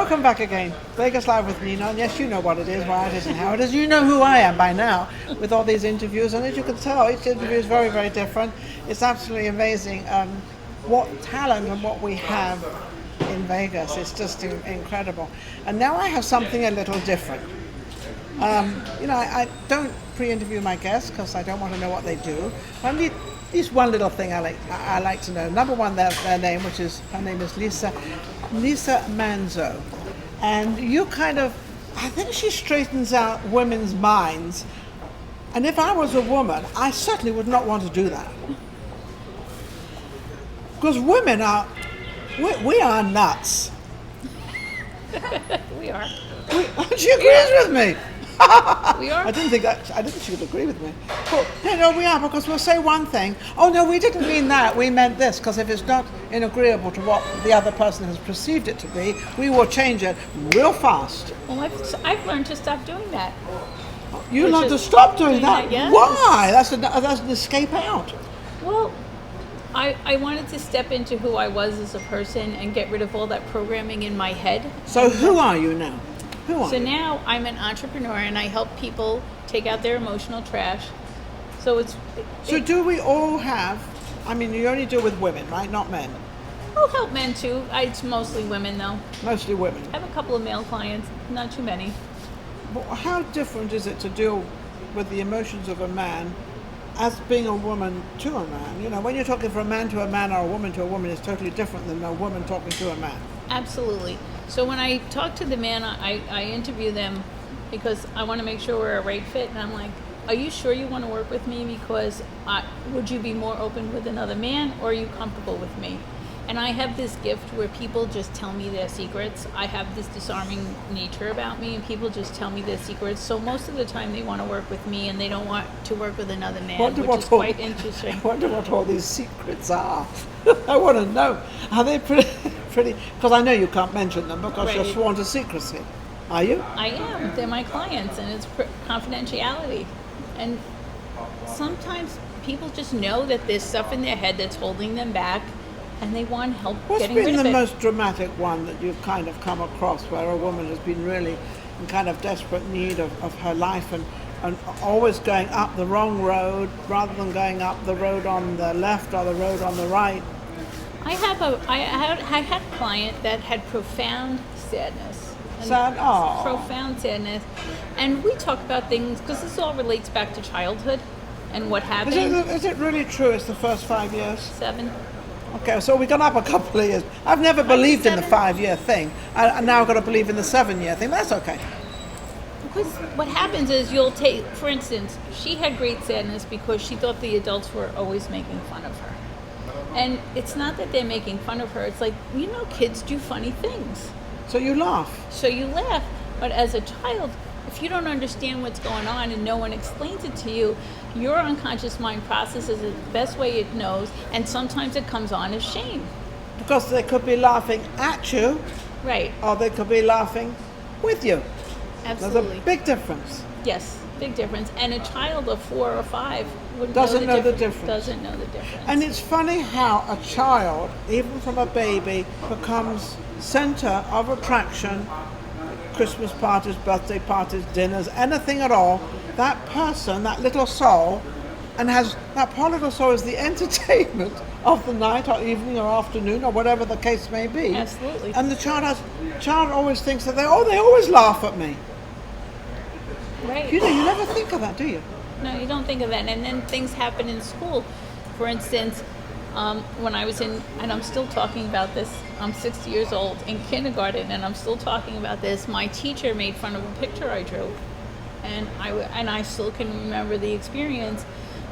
Welcome back again. Vegas Live with Ninon. Yes, you know what it is, why it is, and how it is. You know who I am by now with all these interviews, and as you can tell, each interview is very, very different. It's absolutely amazing what talent and what we have in Vegas. It's just incredible. And now I have something a little different. I don't pre-interview my guests because I don't want to know what they do. I need at least one little thing I like to know. Number one, their name, her name is Lisa Manzo. And you I think she straightens out women's minds. And if I was a woman, I certainly would not want to do that. Because women we are nuts. We are. She agrees with me. We are. I didn't think she would agree with me. But, we are, because we'll say one thing. Oh no, we didn't mean that. We meant this. Because if it's not agreeable to what the other person has perceived it to be, we will change it real fast. Well, I've learned to stop doing that. You learned to stop doing that? Yes. Why? That's an escape out. Well, I wanted to step into who I was as a person and get rid of all that programming in my head. So who are you now? So now I'm an entrepreneur and I help people take out their emotional trash. So do we all have, you only deal with women, right? Not men. I'll help men too. It's mostly women though. Mostly women. I have a couple of male clients, not too many. But how different is it to deal with the emotions of a man as being a woman to a man? When you're talking from a man to a man or a woman to a woman, it's totally different than a woman talking to a man. Absolutely. So when I talk to the man, I interview them because I want to make sure we're a right fit. And I'm like, are you sure you want to work with me? Because would you be more open with another man, or are you comfortable with me? And I have this gift where people just tell me their secrets. I have this disarming nature about me, and people just tell me their secrets. So most of the time they want to work with me and they don't want to work with another man, which is quite interesting. I wonder what all these secrets are. I want to know. Are they pretty? Because I know you can't mention them because you're sworn to secrecy. Are you? I am. They're my clients, and it's confidentiality. And sometimes people just know that there's stuff in their head that's holding them back, and they want help getting rid of it. What's been the most dramatic one that you've kind of come across where a woman has been really in kind of desperate need of her life and always going up the wrong road rather than going up the road on the left or the road on the right? I had a client that had profound sadness. Profound sadness. And we talk about things, because this all relates back to childhood and what happened. Is it really true it's the first 5 years? 7. Okay, so we've gone up a couple of years. I've never believed in the 5-year thing. I now got to believe in the 7-year thing. That's okay. Because what happens is you'll take, for instance, she had great sadness because she thought the adults were always making fun of her. And it's not that they're making fun of her. It's like, kids do funny things. So you laugh. But as a child, if you don't understand what's going on and no one explains it to you, your unconscious mind processes it the best way it knows, and sometimes it comes on as shame. Because they could be laughing at you. Right. Or they could be laughing with you. Absolutely. There's a big difference. Yes, big difference. And a child of 4 or 5 doesn't know the difference. Doesn't know the difference. And it's funny how a child, even from a baby, becomes center of attraction. Christmas parties, birthday parties, dinners, anything at all. That person, that little soul, that poor little soul is the entertainment of the night or evening or afternoon or whatever the case may be. Absolutely. And the child always thinks that they always laugh at me. Right. You never think of that, do you? No, you don't think of that. And then things happen in school. For instance, when I was and I'm still talking about this, I'm 60 years old, in kindergarten, and I'm still talking about this. My teacher made fun of a picture I drew. And I still can remember the experience.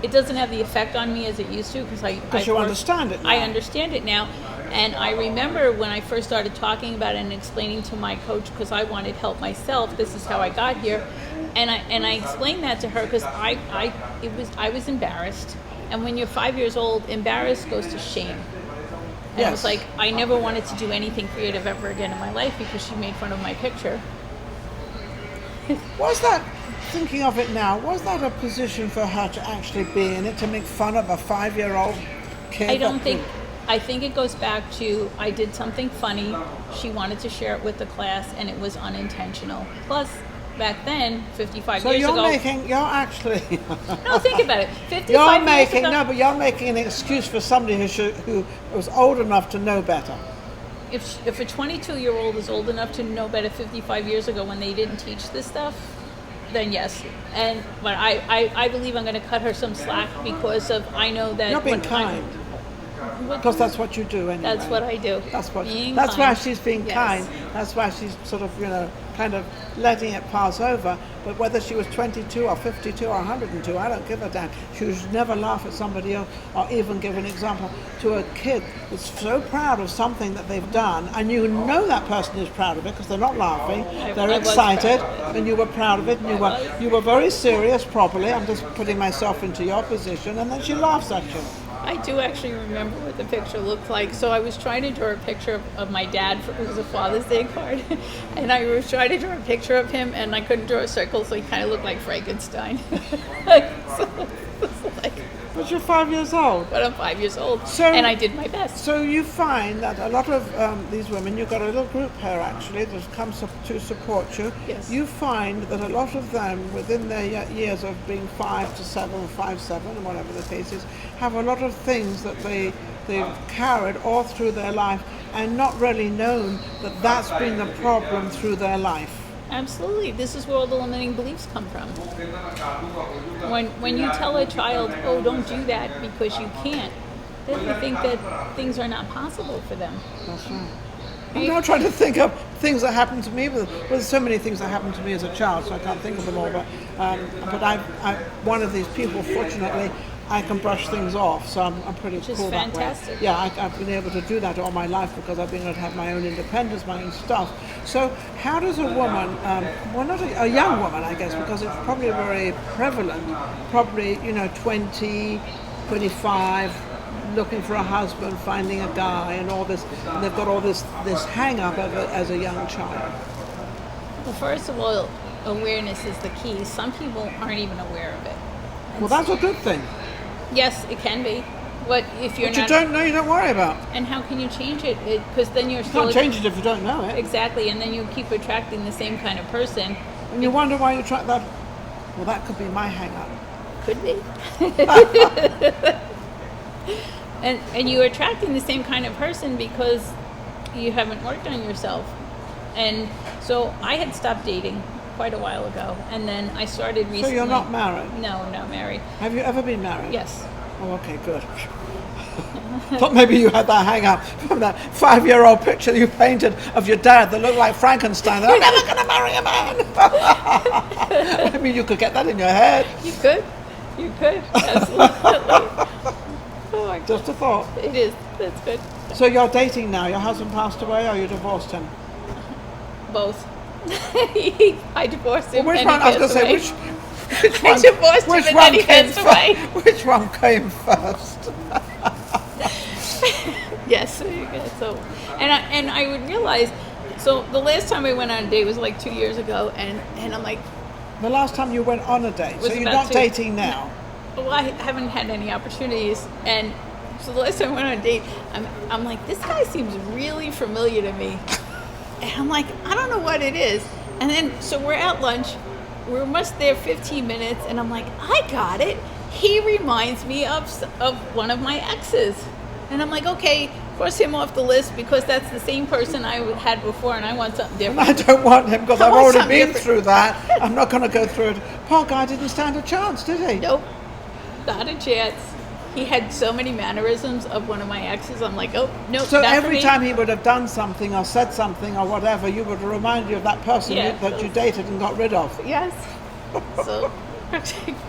It doesn't have the effect on me as it used to because you understand it now. I understand it now. And I remember when I first started talking about it and explaining to my coach, because I wanted help myself, this is how I got here. And I explained that to her because I was embarrassed. And when you're 5 years old, embarrassed goes to shame. And yes. It was like, I never wanted to do anything creative ever again in my life because she made fun of my picture. Was that, thinking of it now, was that a position for her to actually be in it, to make fun of a 5-year-old kid? I don't think I think it goes back to I did something funny. She wanted to share it with the class, and it was unintentional. Plus, back then, 55 So years you're ago. You're actually. No, think about it. 55 years ago. No, but you're making an excuse for somebody who was old enough to know better. If a 22-year-old is old enough to know better 55 years ago when they didn't teach this stuff, then yes. But I believe I'm going to cut her some slack because I know that You're being kind. Because that's what you do anyway. That's what I do. That's Being why kind. she's being Yes. kind. That's why she's sort of, kind of letting it pass over. But whether she was 22 or 52 or 102, I don't give a damn. She should never laugh at somebody else or even give an example to a kid that's so proud of something that they've done, and you know that person is proud of it because they're not laughing, they're I was excited, proud of it. and you were proud of it, and you were very serious, properly. I'm just putting myself into your position, and then she laughs at you. I do actually remember what the picture looked like. So I was trying to draw a picture of my dad. It was a Father's Day card. And I was trying to draw a picture of him, and I couldn't draw a circle, so he kind of looked like Frankenstein. But you're 5 years old. But I'm 5 years old, So- and I did my best. So you find that a lot of these women, you've got a little group here actually that comes to support you. Yes. You find that a lot of them, within their years of being 5 to 7, 5, 7, or whatever the case is, have a lot of things that they've carried all through their life and not really known that that's been the problem through their life. Absolutely. This is where all the limiting beliefs come from. When you tell a child, oh, don't do that because you can't, then they think that things are not possible for them. That's right. I'm now trying to think of things that happened to me. Well, there's so many things that happened to me as a child, so I can't think of them all. But I'm one of these people, fortunately, I can brush things off, so I'm pretty Which is cool that way. fantastic. Yeah, I've been able to do that all my life because I've been able to have my own independence, my own stuff. So how does a woman, well, not a young woman, I guess, because it's probably very prevalent, probably, 20, 25, looking for a husband, finding a guy, and all this, and they've got all this hang up as a young child. Well, first of all, awareness is the key. Some people aren't even aware of it. Well, that's a good thing. Yes, it can be. But if you're But you not, don't know, you don't worry about. and how can you change it? Because then you're You still can't change it if you don't know it. exactly, and then you keep attracting the same kind of person. And you wonder why you try that. Well, that could be my hang up. Could be. and you're attracting the same kind of person because you haven't worked on yourself. And so I had stopped dating quite a while ago, and then I started recently. So you're not married? No, I'm not married. Have you ever been married? Yes. Oh, okay, good. Thought maybe you had that hang up from that 5-year-old picture you painted of your dad that looked like Frankenstein. I'm never going to marry a man. I mean, you could get that in your head. You could. You could. Absolutely. Oh my God. Just a thought. It is. That's good. So you're dating now. Your husband passed away, or you divorced him? Both. I divorced him. Well, which and one? he I was going to passed say away. which one? I divorced him Which and one then he came passed away. Which one came first? Yes. So, and I would realize. So the last time I went on a date was like 2 years ago, and I'm like, The last time you went on a date, so Was you're about not to- dating now. well, I haven't had any opportunities, and so the last time I went on a date, I'm like, this guy seems really familiar to me, and I'm like, I don't know what it is, and then so we're at lunch, we're almost there 15 minutes, and I'm like, I got it. He reminds me of one of my exes, and I'm like, okay, cross him off the list because that's the same person I had before, and I want something different. I don't want him because I I've want already something been different. through that. I'm not going to go through it. Poor guy didn't stand a chance, did he? Nope, not a chance. He had so many mannerisms of one of my exes. I'm like, oh, nope, So not for every me. time he would have done something or said something or whatever, you would remind you of that person Yeah. that you dated and got rid of. Yes. So,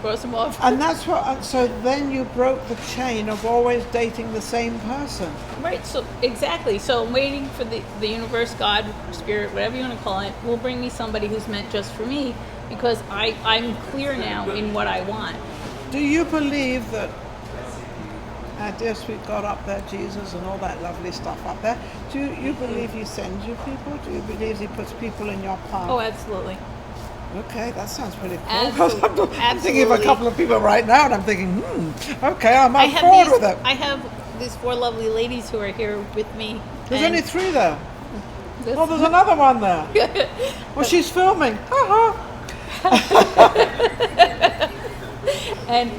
cross him off. And that's what. So then you broke the chain of always dating the same person. Right, so exactly. So I'm waiting for the universe, God, spirit, whatever you want to call it, will bring me somebody who's meant just for me because I'm clear now in what I want. Do you believe that our dear sweet God up there, Jesus, and all that lovely stuff up there, do you believe he sends you people? Do you believe he puts people in your path? Oh, absolutely. Okay, that sounds pretty cool. Absolutely. I'm thinking of a couple of people right now, and I'm thinking, okay, I'm I on have board these, with it. I have these 4 lovely ladies who are here with me. There's and only 3 there. this- Oh, there's another one there. Well, she's filming. And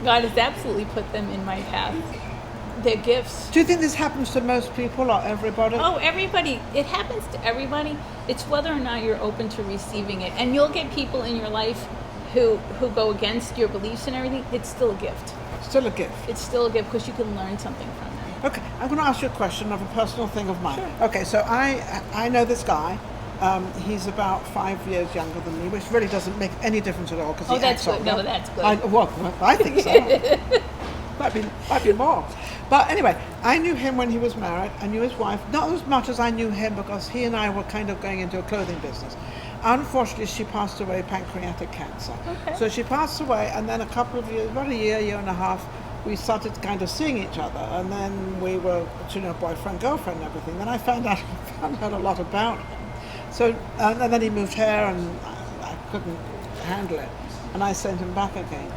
God has absolutely put them in my path. They're gifts. Do you think this happens to most people or everybody? Oh, everybody. It happens to everybody. It's whether or not you're open to receiving it. And you'll get people in your life who go against your beliefs and everything. It's still a gift. Still a gift. It's still a gift because you can learn something from them. Okay, I'm going to ask you a question of a personal thing of mine. Sure. Okay, so I know this guy. He's about 5 years younger than me, which really doesn't make any difference at all because Oh, he that's acts good. older. No, that's good. I think so. might be more. But anyway, I knew him when he was married. I knew his wife, not as much as I knew him because he and I were kind of going into a clothing business. Unfortunately, she passed away pancreatic cancer. Okay. So she passed away, and then a couple of years, about a year and a half, we started kind of seeing each other, and then we were, boyfriend, girlfriend, and everything. Then I found out a lot about him. So, and then he moved here, and I couldn't handle it, and I sent him back again.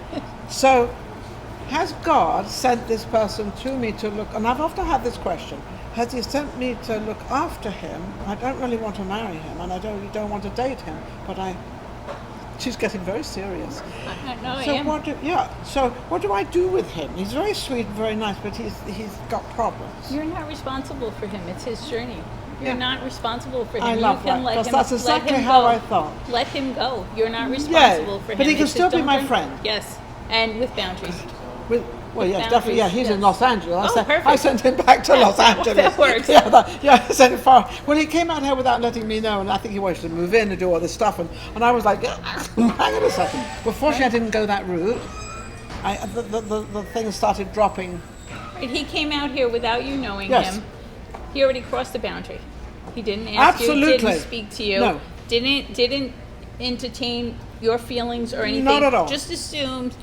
So, has God sent this person to me to look? And I've often had this question: has He sent me to look after him? I don't really want to marry him, and I don't want to date him, but she's getting very serious. No, So I am. So what do I do with him? He's very sweet and very nice, but he's got problems. You're not responsible for him. It's his journey. You're Yeah. not responsible for him. I love you can that, let because him, that's let exactly him how go. I thought. Let him go. You're not responsible for him. but he can It's still just be my don't friend. Yes, and with boundaries. Well, yes, boundaries, definitely. Yeah, he's in yes. Los Angeles. Oh, perfect. I sent him back to Los that- Angeles. that works. I sent him far. Well, he came out here without letting me know, and I think he wanted to move in and do all this stuff. And I was like, hang on a second. Well, fortunately, I didn't go that route. The thing started dropping. Right, he came out here without you knowing Yes. him. He already crossed the boundary. He didn't ask Absolutely. you, didn't speak to you, No. didn't entertain your feelings or anything. Not at all. Just assumed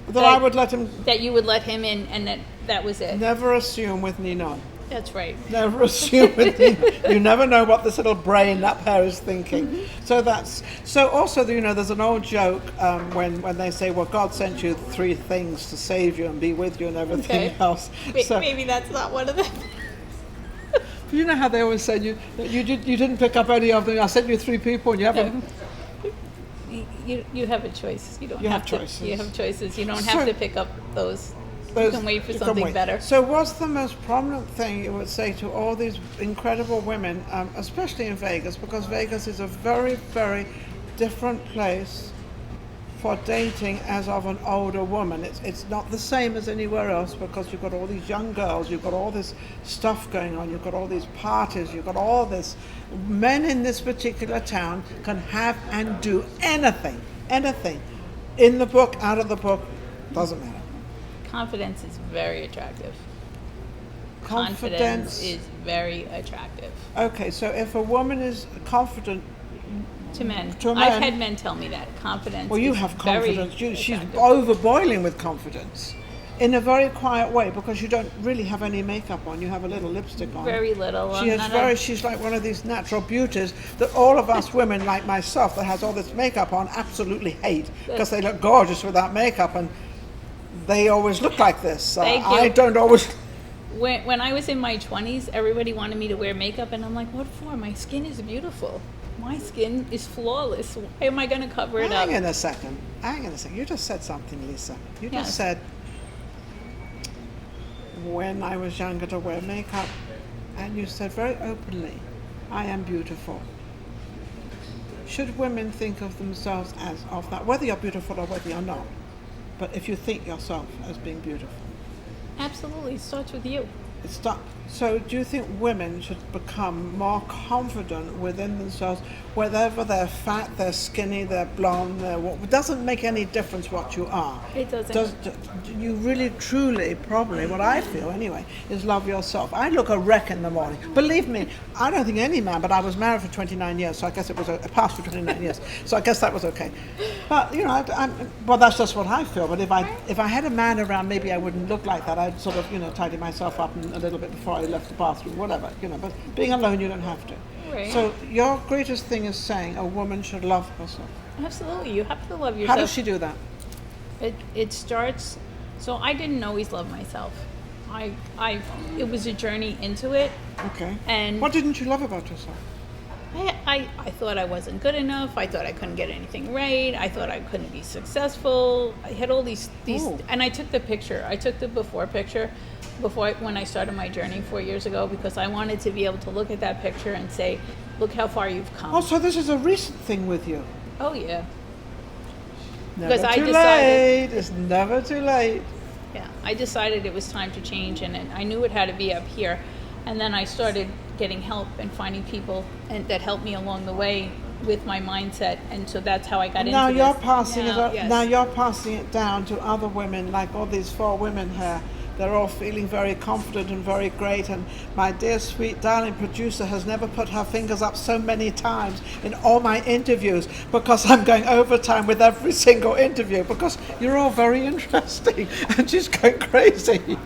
That I would let him. that you would let him in, and that was it. Never assume with Ninon. That's right. Never assume with Ninon. You never know what this little brain up here is thinking. So also, there's an old joke when they say, well, God sent you 3 things to save you and be with you and everything Okay. else. So, Maybe that's not one of them. you know how they always say you didn't pick up any of them. I sent you 3 people and you haven't. You have a choice. You don't You have have to. choices. You have choices. You don't have So- to pick up those. You can wait for you can something wait. better. So what's the most prominent thing you would say to all these incredible women, especially in Vegas, because Vegas is a very, very different place for dating as of an older woman. It's not the same as anywhere else because you've got all these young girls, you've got all this stuff going on, you've got all these parties, you've got all this. Men in this particular town can have and do anything, in the book, out of the book, doesn't matter. Confidence is very attractive. Confidence is very attractive Okay, so if a woman is confident, to men. To a I've man. had men tell me that confidence. well, you is have very confidence. She's attractive. overboiling with confidence, in a very quiet way because you don't really have any makeup on. You have a little lipstick on. Very little. She's like one of these natural beauties that all of us women, like myself, that has all this makeup on, absolutely hate because they look gorgeous without makeup, and they always look like this. Thank you. I don't always. When I was in my 20s, everybody wanted me to wear makeup, and I'm like, what for? My skin is beautiful. My skin is flawless. Why am I going to cover it up? Hang on a second. You just said something, Lisa. You Yes. just said when I was younger to wear makeup, and you said very openly, I am beautiful. Should women think of themselves as of that, whether you're beautiful or whether you're not? But if you think yourself as being beautiful, Absolutely. It starts with you. it's not. So do you think women should become more confident within themselves, whether they're fat, they're skinny, they're blonde, it doesn't make any difference what you are. It doesn't. You really, truly, probably, what I feel anyway, is love yourself. I look a wreck in the morning. Believe me, I don't think any man, but I was married for 29 years, so I guess it was passed for 29 years, so I guess that was okay. But, well, that's just what I feel. But if I had a man around, maybe I wouldn't look like that. I'd sort of, tidy myself up a little bit before I left the bathroom, whatever, But being alone, you don't have to. Right. So your greatest thing is saying a woman should love herself. Absolutely. You have to love How yourself. does she do that? It starts. So I didn't always love myself. it was a journey into it. Okay. And what didn't you love about yourself? I thought I wasn't good enough. I thought I couldn't get anything right. I thought I couldn't be successful. I had all these, Ooh. and I took the picture. I took the before picture when I started my journey 4 years ago, because I wanted to be able to look at that picture and say, look how far you've come. Oh, so this is a recent thing with you. Oh, yeah. Never Because I too decided- late. It's never too late. Yeah, I decided it was time to change, and I knew it had to be up here. And then I started getting help and finding people that helped me along the way with my mindset, and so that's how I got into Now this. you're passing it. Yes. Now you're passing it down to other women, like all these 4 women here. They're all feeling very confident and very great. And my dear, sweet, darling producer has never put her fingers up so many times in all my interviews, because I'm going overtime with every single interview, because you're all very interesting. And she's going crazy.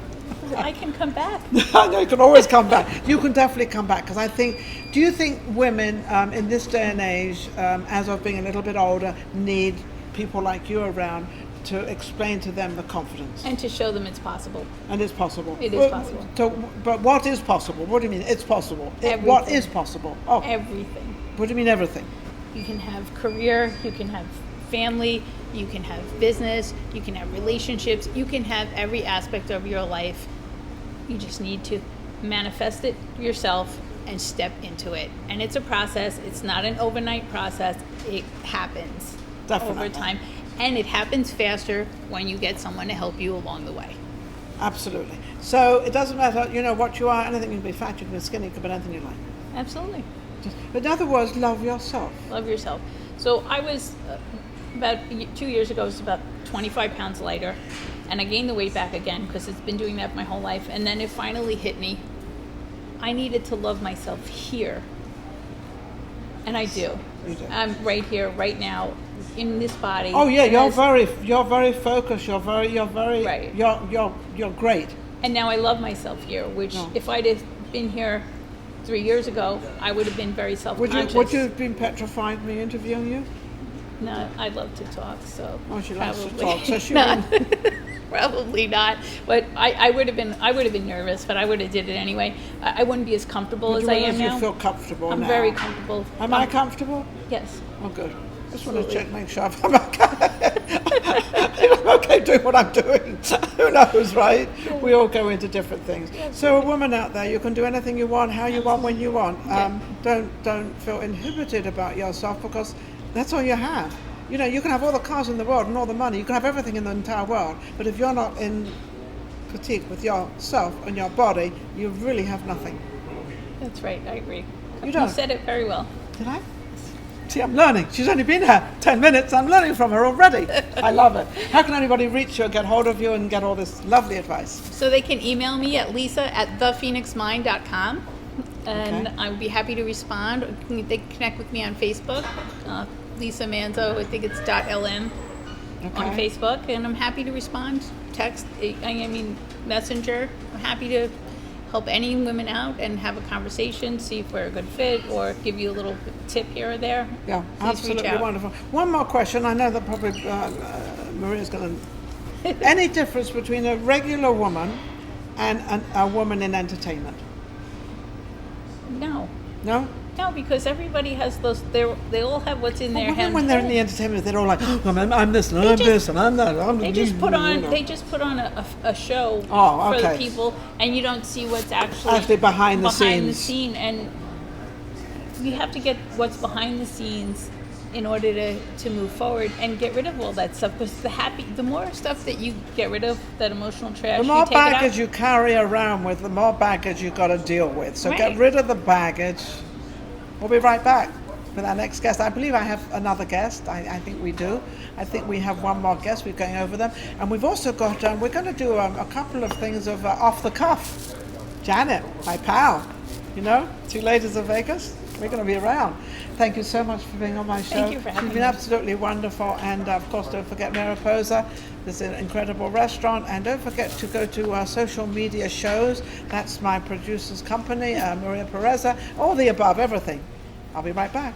I can come back. I know you can always come back. You can definitely come back, because I think, do you think women in this day and age, as of being a little bit older, need people like you around to explain to them the confidence? And to show them it's possible. And it's possible. It is possible. So, but what is possible? What do you mean it's possible? What Everything. is possible? Oh, Everything. what do you mean everything? You can have career, you can have family, you can have business, you can have relationships, you can have every aspect of your life. You just need to manifest it yourself and step into it. And it's a process. It's not an overnight process. It happens Definitely. over time. And it happens faster when you get someone to help you along the way. Absolutely. So it doesn't matter, what you are. Anything, you can be fat, you can be skinny, you can be anything you like. Absolutely. But in other words, love yourself. Love yourself. So I was, about 2 years ago, I was about 25 pounds lighter. And I gained the weight back again, because it's been doing that my whole life. And then it finally hit me. I needed to love myself here. And I do. You do. I'm right here, right now, in this body. Oh yeah, And you're very focused. You're very Right. You're great. And now I love myself here, which No. if I'd have been here 3 years ago, I would have been very self-conscious. Would you have been petrified me interviewing you? No, I love to talk, so. Oh, she likes to probably talk, so she not. Probably not, but I would have been nervous, but I would have did it anyway. I wouldn't be as comfortable as I am now. You feel comfortable I'm now. very comfortable. Am I comfortable? Yes. Oh, good. Just want to Absolutely. check, make sure I'm okay. I'm okay doing what I'm doing. Who knows, right? We all go into different things. So a woman out there, you can do anything you want, how you want, when you want. Don't feel inhibited about yourself, because that's all you have. You can have all the cars in the world and all the money. You can have everything in the entire world. But if you're not in critique with yourself and your body, you really have nothing. That's right, I agree. You don't. said it very well. Did I? See, I'm learning. She's only been here 10 minutes. I'm learning from her already. I love it. How can anybody reach you, get hold of you, and get all this lovely advice? So they can email me at lisa@thephoenixmind.com, and Okay. I would be happy to respond. They can connect with me on Facebook, Lisa Manzo, I think it's .lm on Okay. Facebook, and I'm happy to respond. Text, Messenger. I'm happy to help any women out and have a conversation, see if we're a good fit, or give you a little tip here or there. Yeah, Please reach absolutely out. wonderful. One more question. I know that probably Maria's going to... Any difference between a regular woman and a woman in entertainment? No. No? No, because everybody has those. They all have what's in their Women, hand. when they're in the entertainment, they're all like, oh, I'm this, and I'm just- this, and I'm that. They just put on. They just put on a show Oh, for the okay. people, and you don't see what's actually behind the behind the scenes. scene, and you have to get what's behind the scenes in order to move forward and get rid of all that stuff. Because the more stuff that you get rid of, that emotional trash, The more you take it baggage out. you carry around with, the more baggage you've got to deal with. So get Right. rid of the baggage. We'll be right back with our next guest. I believe I have another guest. I think we do. I think we have one more guest. We're going over them. And we've also got, we're going to do a couple of things of off the cuff. Janet, my pal, two ladies of Vegas. We're going to be around. Thank you so much for being on my show. Thank you for having You've been me. absolutely wonderful. And of course, don't forget Mariposa. This is an incredible restaurant. And don't forget to go to our social media shows. That's my producer's company, Maria Pureza. All the above, everything. I'll be right back.